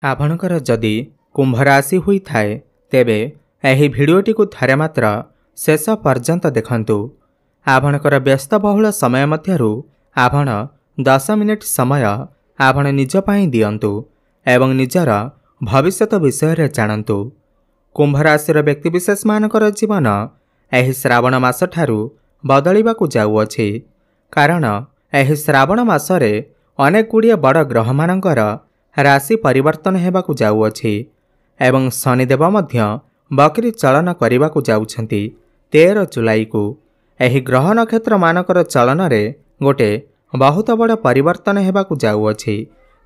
आपणकर जदि कुंभ राशि हुई थाए तेबे एही भिडियोटी को थरे मात्र शेष पर्यंत देखंतु। आपणकर व्यस्तबहुल समय मध्यरु आपण 10 मिनिट समय आपण निज पई दियंतु एवं निजर भविष्यत विषय रे जानंतु। कुंभ राशि व्यक्तिविशेष मानकर जीवन एही श्रावण मास ठारू बदलिबाकू जाउअछि। कारण एही श्रावण मासरे अनेक गुड़िए बड़ ग्रह मानकर राशि परिवर्तन हेबाकू जाउअछि एवं शनिदेव मध्य बकरी चलन करिबाकू जाउछंती 13 जुलाई को। एही ग्रह नक्षत्र मानकर चलन रे गोटे बहुत बड़ परिवर्तन हेबाकू जाउअछि,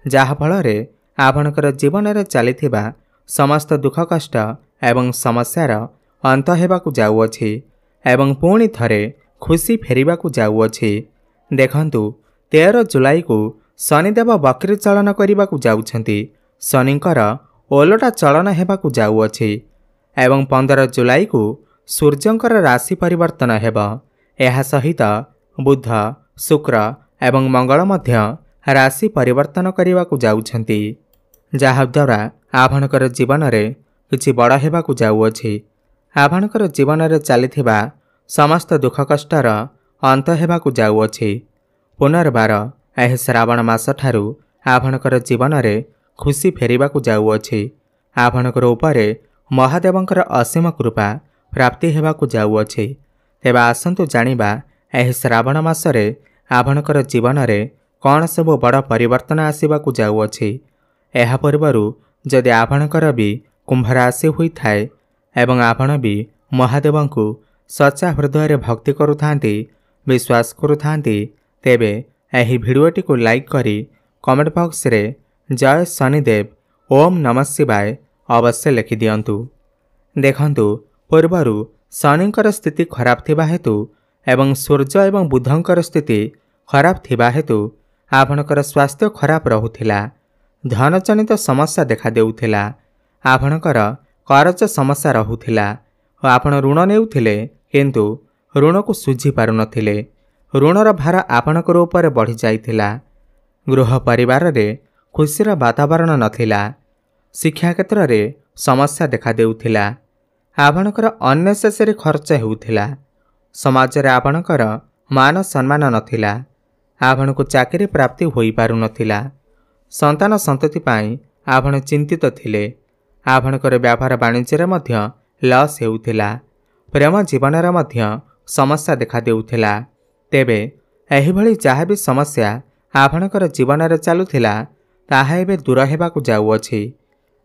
जाहा फଳରେ आपणकर जीवन रे चलिथिबा समस्त दुख कष्ट एवं समस्यार अंत हेबाकू जाउअछि एवं पुणी थरे खुशी फेरिबाकू जाउअछि। देखंतु 13 जुलाई को शनिदेव बकरी चलन करिबाकू जाउछंती। शनिंकर ओलटा चलन हेबाकू जाउअछि एवं 15 जुलाई को सूर्यंकर राशि परिवर्तन हेब। एहा सहित बुध, शुक्र एवं मंगल मध्य राशि परिवर्तन करिबाकू जाउछंती, जाहा द्वारा आपणकर जीवन रे किछि बड़ हेबाकू जाउअछि। आपणकर जीवन रे चलिथिबा समस्त दुख कष्टर अंत हेबाकू जाउअछि। पुनर्बार एही श्रावण मास ठारू आपणकर जीवन रे खुशी फेरिबाकू जाउअछि। आपणकर उपरे महादेवंकर असीम कृपा प्राप्ति हेबाकू जाउअछि। तेबे आसंतु जानिबा एही श्रावण मासरे आपणकर जीवन रे कौन सब बड़ परिवर्तन आसिबाकू जाउअछि। एहा पूर्वरु जदि आपणकर भी कुंभ राशि हुई थाए एवं आपण भी महादेवंकु सच्चा हृदय भक्ति करुथांती, विश्वास करुथांती, तेबे एही भिडियोटी को लाइक करी कमेंट बॉक्स रे जय शनिदेव ओम नमः शिवाय अवश्य लिखि दियंतु। देखंतु पूर्वरु शनिंकर स्थिति खराब थिबा हेतु एवं सूर्य एवं बुधंकर स्थिति खराब थिबा हेतु आपणकर स्वास्थ्य खराब रहुथिला, धनजनित समस्या देखा देउथिला, आपणकर करज समस्या रहुथिला और आपण ऋण नेउथिले किंतु ऋण को सुझी पारु नथिले। ऋणर भार आपणकर ऊपर बढ़ी जाइथिला। गृह परिवार रे खुशीर वातावरण नथिला। शिक्षा क्षेत्र रे समस्या देखा देउथिला। आपणकर अननेसेसरी खर्च हेउथिला। समाज रे आपणकर मान सम्मान नथिला। आपणको चाकरी प्राप्ति होई पारु नथिला। संतान संतति पाई आपण चिंतित थिले। आपणकर व्यापार वाणिज्य रे मध्य लॉस हेउथिला। प्रेम जीवन रे मध्य समस्या देखा देउथिला। तेबे एही भली जहाँ भी समस्या आपणकर जीवन रे चालुथिला ताहा एबे दूर हेबाकू जाउअछि।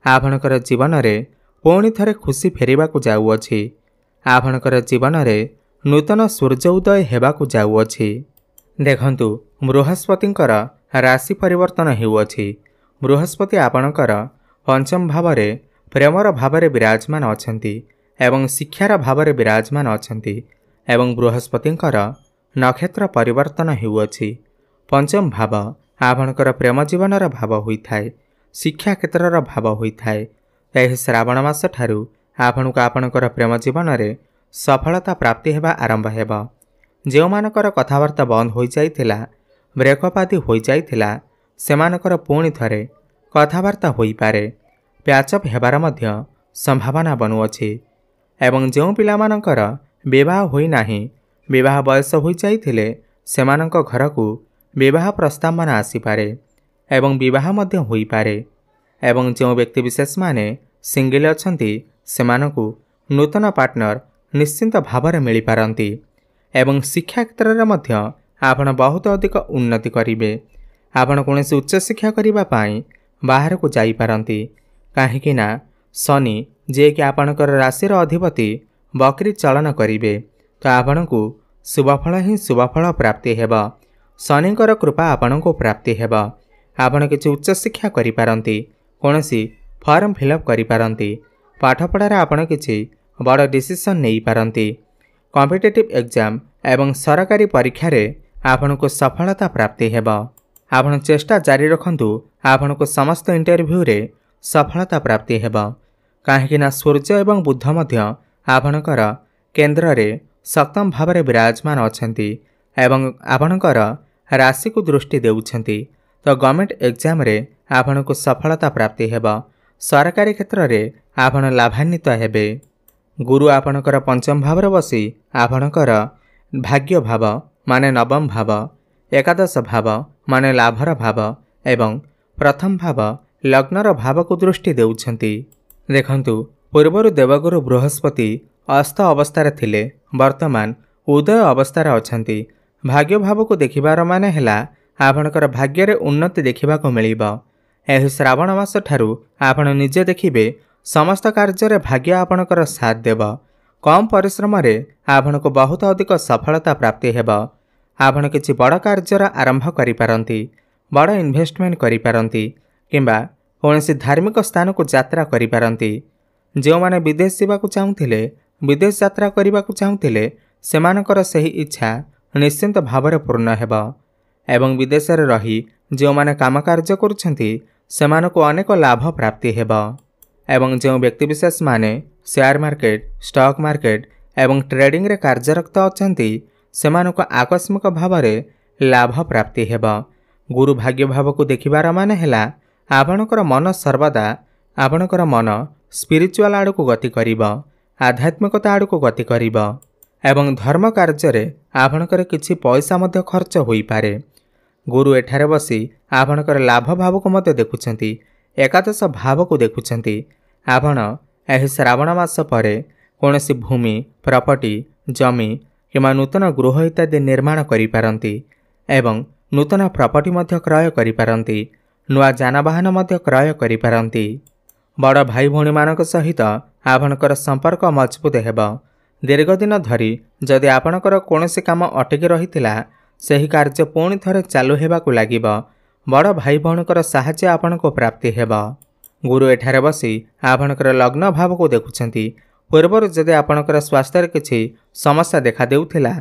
आपणकर जीवन रे पुणी थरे खुशी फेरिबाकू जाउअछि। आपणकर जीवन रे नूतन सूर्य उदय हेबाकू जाउअछि। देखंतु बृहस्पतिंकर राशि परिवर्तन हेउअछि। बृहस्पति आपणकर पंचम भाव रे प्रेमर भाव रे विराजमान अछंती एवं शिक्षार भाव रे विराजमान अछंती एवं बृहस्पतिंकर नक्षत्र परिवर्तन हेउअछि। पंचम भाव आपणकर प्रेम जीवनर भाव होइथाए, शिक्षा क्षेत्रर भाव होइथाए। एही श्रावण मास ठारू आपणको आपणकर प्रेम जीवन रे सफलता प्राप्ति हेबा आरंभ हेब। जेउ मानकर कथावार्ता बंद होई जाइथिला, ब्रेकअप आदि होई जाइथिला, सेमानकर पुणी थरे कथावार्ता होई पारे, प्याचअप हेबार मध्य संभावना बनुअछि एवं जेउ पिलामानकर विवाह होई नाही, विवाह बयस होई जाइथिले सेमानक घरकू विवाह प्रस्तावना आसीपारे एवं विवाह मध्य होई पारे एवं जो व्यक्ति विशेष माने सिंगल अछंती सेमानकू नूतन पार्टनर निश्चिंत भावरे मिली पारंती एवं शिक्षा क्षेत्र रे मध्य आपण बहुत अधिक उन्नति करिवे। आपण कोनोसी उच्च शिक्षा करिबा पाई बाहर को जाई पारंती, काहेकि ना शनि जे कि आपणकर राशि अधिपति बकरी चलन करिवे तो आपणकू शुभफल ही शुभफल प्राप्ति हेब। शनिंकर कृपा आपणको प्राप्ति हेब। आपण किछि उच्च शिक्षा करि पारंती, कोनोसी फॉर्म फिलअप करि पारंती, पाठपढ़ार आपण किछि बड़ डिसीजन नेई पारंती। कॉम्पिटिटिव एग्जाम एवं सरकारी परीक्षा रे आपणको सफलता प्राप्ति हेब। आपण चेष्टा जारी रखंतु, आपणको समस्त इंटरव्यू रे सफलता प्राप्ति हेब। काहेकि ना सूर्य एवं बुध मध्य आपणकर केंद्र रे सप्तम भाव रे विराजमान अछंती एवं आपणकर राशि को दृष्टि देउछंती। तो गवर्नमेंट एग्जाम रे आपणको सफलता प्राप्ति हेब। सरकारी क्षेत्र में आपण लाभान्वित हेबे। गुरु आपणकर पंचम भाव बसी आपणकर भाग्य भाव माने नवम भाव, एकादश भाव माने लाभर भाव एवं प्रथम भाव लग्नर भाव को दृष्टि देउछंती। देखंतु पूर्वर देवगुरु बृहस्पति अस्त अवस्थार थिले, वर्तमान उदय अवस्थार अछंती। भाग्य भाव को देखिबार माने हेला आपणकर भाग्य उन्नति देखा मिलिबा। एही श्रावण मास ठारू आपण निजे देखिबे समस्त कार्य भाग्य आपणकर साथ देव। कम परिश्रम रे आपणको बहुत अधिक सफलता प्राप्ति हेब। आपण किछि बड़ कार्यर आरंभ करि पारंती, बड़ इन्वेस्टमेंट करि पारंती किंबा कौनसी धार्मिक स्थान को यात्रा करि पारंती। जो माने विदेश जावाकू चाहुथिले, विदेश यात्रा करबाकू चाहुथिले, सेमानकर सही इच्छा निश्चिंत भावरे पूर्ण हेब। एवं विदेश रे रही जो माने काम कार्य करुछंती सेमानको अनेक लाभ प्राप्ति हेब। एवं जो व्यक्तिविशेष माने शेयर मार्केट, स्टॉक मार्केट एवं ट्रेडिंग रे कार्यरत अछंती सेमानको आकस्मिक भावरे लाभ प्राप्ति हेब। गुरु भाग्य भाव को देखिबार माने हेला आपणकर मन सर्वदा आपणकर मन स्पिरिचुअल आड़ को गति करिब, आध्यात्मिकता आड़ को गति करिब एवं धर्म कार्य रे आपणकर किछि पैसा मध्य खर्च होई पारे। गुरु एठारे बसी आपणकर लाभ भाव को मध्य देखुछंती, एकादश भाव को देखुछंती। आपण एही श्रावण मास परे कौनसी भूमि, प्रॉपर्टी, जमी किंवा नूतन गृह इत्यादि निर्माण करि पारंती एवं नूतन प्रॉपर्टी मध्य क्रय करि पारंती, नुआ जानवाहन मध्य क्रय करि पारंती। बड़ भाई भौणी मानक सहित आपणकर संपर्क मजबूत हेब। दीर्घ दिन धरी जदि आपणकर कौनसी काम अटकी रहितिला सही कार्य पुणी थरे चालू हेबाकू लागिब। बड़ भाई भौणकर साहाय्य आपणको प्राप्ति हेब। गुरु एठारे बसी आपणकर लग्न भाव को देखुछंती। पूर्वर जदि आपणकर स्वास्थ्य किछि समस्या देखा देउथिला,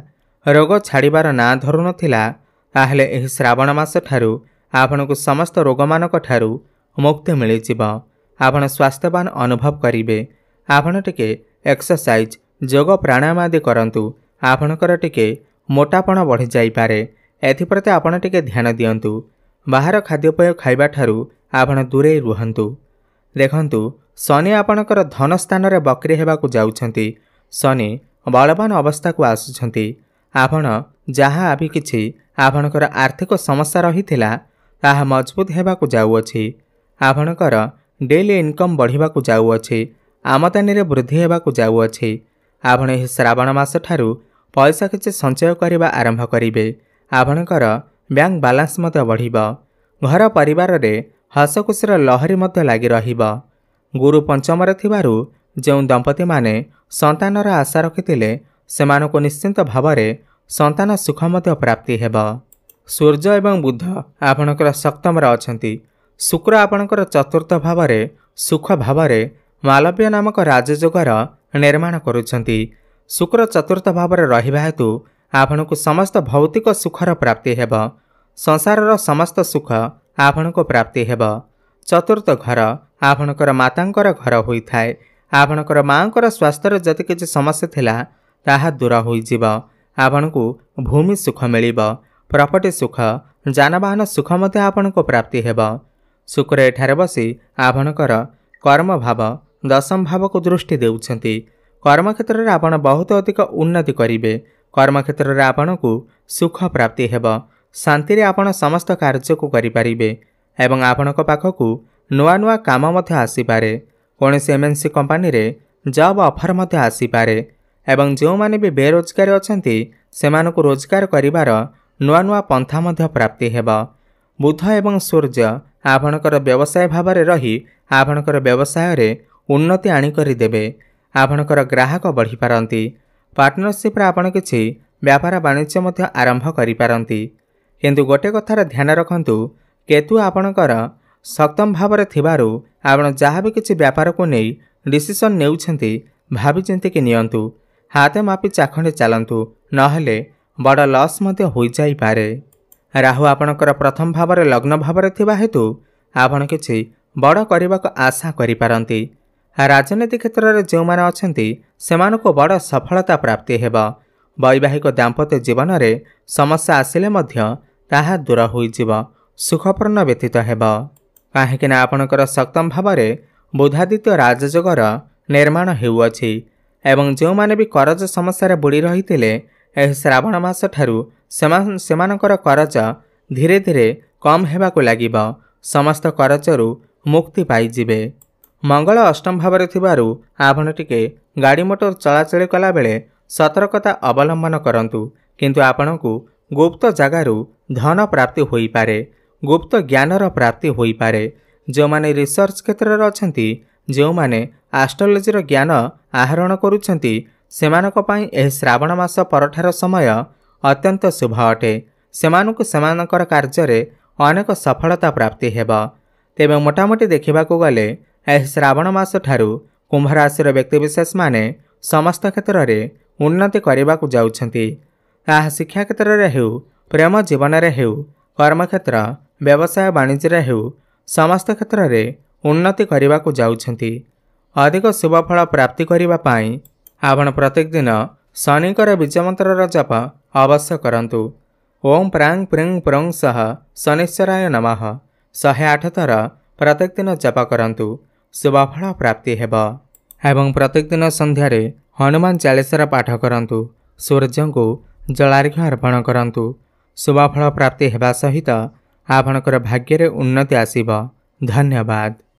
रोग छाड़िबार ना धरु नथिला, ताहले एही श्रावण मास ठारू आपणको समस्त रोग मानक ठारू मुक्ति मिलि जिव। आपण स्वास्थ्यवान अनुभव करिवे। आपण टिके एक्सरसाइज, योग, प्राणायाम आदि करंतु। आपणकर टिके मोटापण बढ़ी जाई पारे, एथिप्रति आपण टिके ध्यान दियंतु। बाहर खाद्यपेय खाइबा ठारू आपण दूरे रुहंतु। देखंतु शनि आपणकर धन स्थान रे बक्री हेबाकू जाउछंती। शनि बलवान अवस्था को आसुछंती। आपण जहाँ आबि किछि आपणकर आर्थिक समस्या रहिथिला ताहा मजबूत हेबाकू जाउअछि। आपणकर डेली इनकम बढ़िबाकू जाउअछि, आमदानी रे वृद्धि हेबाकू जाउअछि। आपण एही श्रावण मास ठारू पैसा किछि संचय करिबा आरंभ करिवे। आपणकर बैंक बैलेंस मते बढ़िब। घर परिवार रे हसखुशीर लहरी मते लागि रहिब। गुरु पंचम थिबारु जो दंपति माने संतानर आशा रखिथिले सेमानको निश्चिंत भावरे संतान सुख मते प्राप्ति हेब। सूर्य एवं बुध आपणकर सप्तम अछंती। शुक्र आपणकर चतुर्थ भावरे सुख भावरे मालव्य नामक राजयोगर निर्माण करुछंती। शुक्र चतुर्थ भावरे रहिबा हेतु आपणको समस्त भौतिक सुखर प्राप्ति हेब। संसारर समस्त सुख आपणको प्राप्ति हेब। चतुर्थ घर आपणकर मातांकर घर होइथाय। आपणकर मांकर स्वास्थ्य जति किछि समस्या थिला ताहा दूर होइजिब। आपणको भूमि सुख मिलिब, प्रॉपर्टी सुख, जानवाहन सुख मते आपणको प्राप्ति हेब। शुक्र एठारे बसी आपणकर कर्म भाव, दशम भाव को दृष्टि देउछंती। कर्म क्षेत्र रे आपण बहुत अधिक उन्नति करिवे। कर्म क्षेत्र रे आपणको सुख प्राप्ति हेब। शांति रे आपण समस्त कार्य को करि पारिबे एवं आपणको पाखकू नुआ नुआ काम मध्य आसी पारे। कौनसी एमएनसी कंपनी रे जॉब ऑफर मध्य आसी पारे एवं जो माने भी बेरोजगार अछंती सेमानको रोजगार करिवार नुआ नुआ पंथा मध्य प्राप्ति हेब। बुध एवं सूर्य आपणकर व्यवसाय भावरे रही आपणकर व्यवसाय रे उन्नति आनी करि देबे। आपणकर ग्राहक बढ़ी पारंती। पार्टनरशिप रे आपण किछि व्यापार वाणिज्य मध्य आरंभ करि पारंती। किंतु गोटे कथार ध्यान रखंतु, केतु आपणकर सप्तम भावरे थिबारु आपण जहाँ भी किछि व्यापार को नहीं डिसीजन नेउछंती भाबी चिंती कि नियंतु। हाथे मापी चाखंडे चलंतु, नहले बड़ लॉस मध्य होई जाई पारे। राहु आपणकर प्रथम भावरे लग्न भावरे थिबा हेतु आपण किछि बड़ करबाक आशा करि पारंती। राजनीति क्षेत्र में जो माने अछंती सेमानको बड़ सफलता प्राप्ति हेब। वैवाहिक दाम्पत्य जीवन में समस्या आसिले मध्य ताहा दूर होइजिब, सुखपूर्ण व्यतीत हेब। कहीं आपणकर सप्तम भाव में बुधादित्य राजयोगर निर्माण हेउअछि एवं जो माने भी करज समस्या बुड़ी रही श्रावण मास ठारू सेमानकर करज धीरे धीरे कम हेबाकु लागिब। समस्त करजरू मुक्ति पाइजिबे। मंगल अष्टम भाव में आपण टिके गाड़ी मोटर चलाचल कला बेले सतर्कता अवलंबन करंतु किंतु आपणकु गुप्त जगारू धन प्राप्ति होई पारे, गुप्त ज्ञानर प्राप्ति होई पारे। जो माने रिसर्च क्षेत्र में अछंती, जो माने एस्ट्रोलॉजीर ज्ञान आहरण करुछंती सेमानक पई एह श्रावण मास परठार समय अत्यंत शुभ अटे। सेमानकु सेमानकर कार्य अनेक सफलता प्राप्ति हेबा। तेबे मोटामोटी देखिबाकू गले एह श्रावण मास ठारू कुंभ राशिर व्यक्तिविशेष माने समस्त क्षेत्र में उन्नति करने जाउछंती। आह शिक्षा क्षेत्र में हेउ, प्रेम जीवन में हेउ, कर्मक्षेत्र, व्यवसाय वाणिज्य हेउ, समस्त क्षेत्र में उन्नति करने जाउछंती। अधिक शुभफल प्राप्ति करने पाई आपण प्रत्येक दिन शनिकर बीजमंत्र जप अवश्य करंतु। ओम प्रांग प्रिंग प्रंग सह शनिश्चराय नमः 108 थर प्रत्येक दिन जप करंतु, शुभफल प्राप्ति हेब। एवं प्रत्येक दिन संध्यारे हनुमान चालीसार पाठ करंतु, सूर्य को जलार्घ्य अर्पण करंतु। शुभफल प्राप्ति हेबा सहित आपणकर भाग्य रे उन्नति आसीब। धन्यवाद।